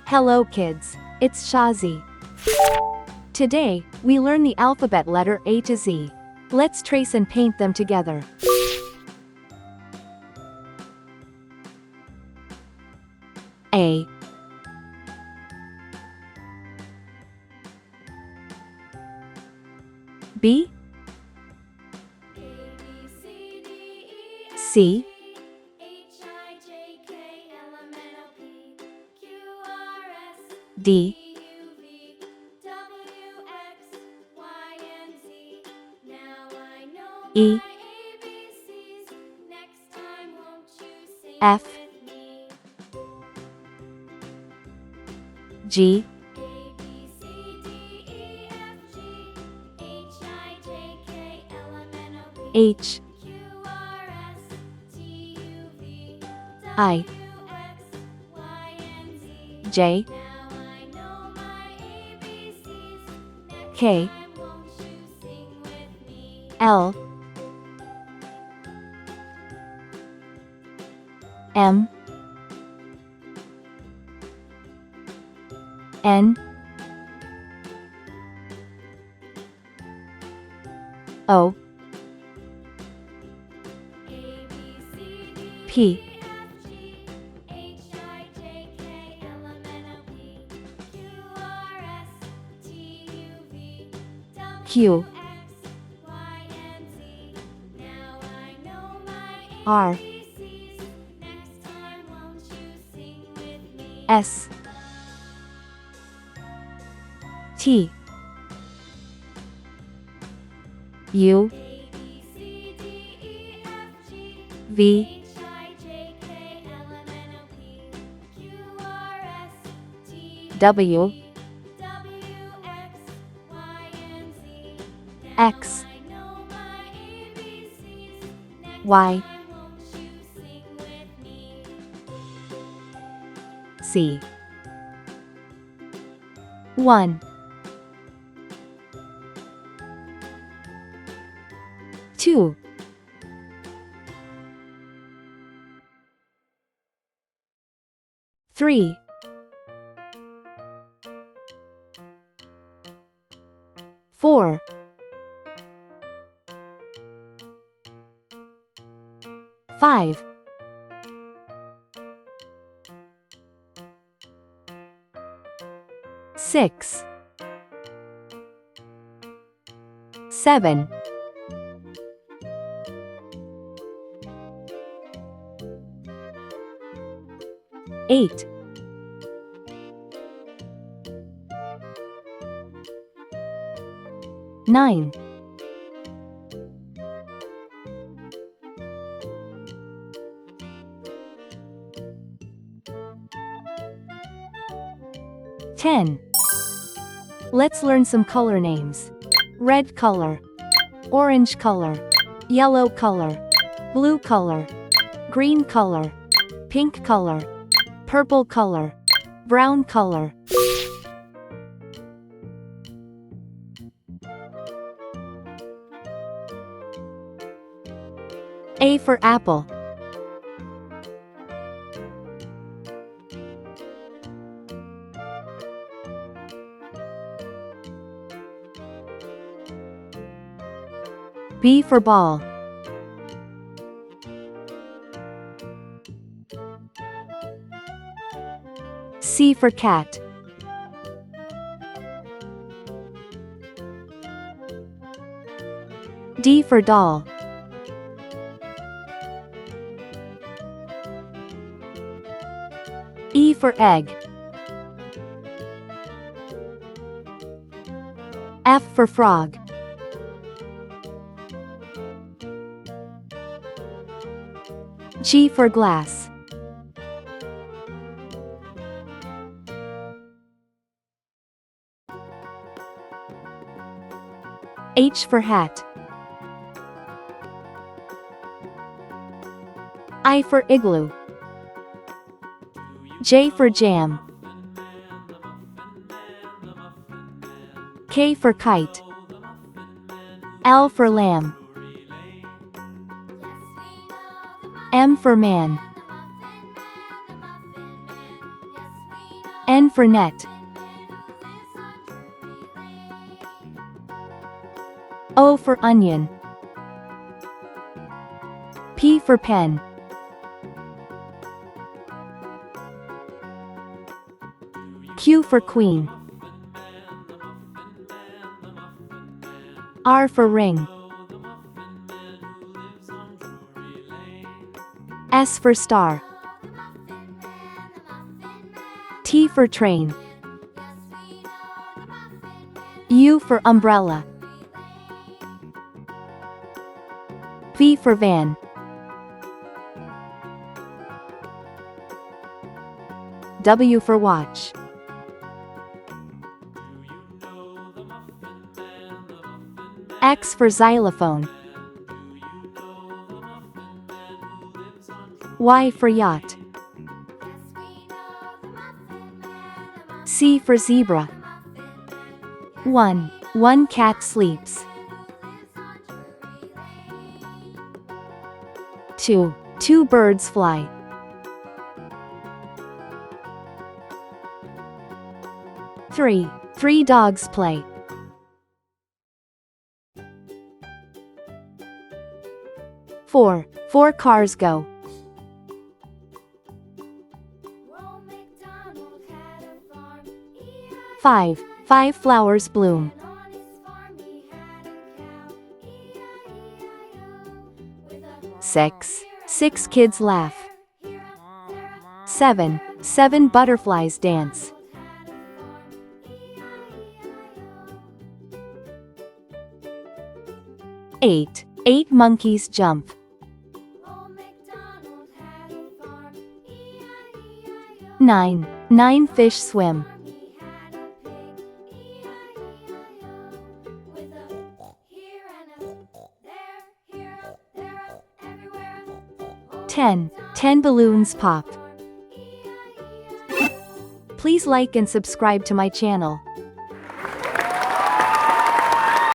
Hello kids, it's Shazi. Today, we learn the alphabet letter A to Z. Let's trace and paint them together. A, B, C, D, E, F, G, H, I, J, K, L, M, N, O, P, Q, R, S, T, U, V, W, X, Y, Z. 1, 2, 3, 4, 5, 6, 7, 8, 9, 10. Let's learn some color names. Red color, orange color, yellow color, blue color, green color, pink color, purple color, brown color. A for apple. B for ball. C for cat. D for doll. E for egg. F for frog. G for glass. H for hat. I for igloo. J for jam. K for kite. L for lamb. M for man. N for net. O for onion. P for pen. Q for queen. R for ring. S for star. T for train. U for umbrella. V for van. W for watch. X for xylophone. Y for yacht. C for zebra. 1. One cat sleeps. 2. Two birds fly. 3. Three dogs play. 4. Four cars go. 5. Five flowers bloom. 6. Six kids laugh. 7. Seven butterflies dance. 8. Eight monkeys jump. 9. Nine fish swim. 10. 10 balloons pop. Please like and subscribe to my channel.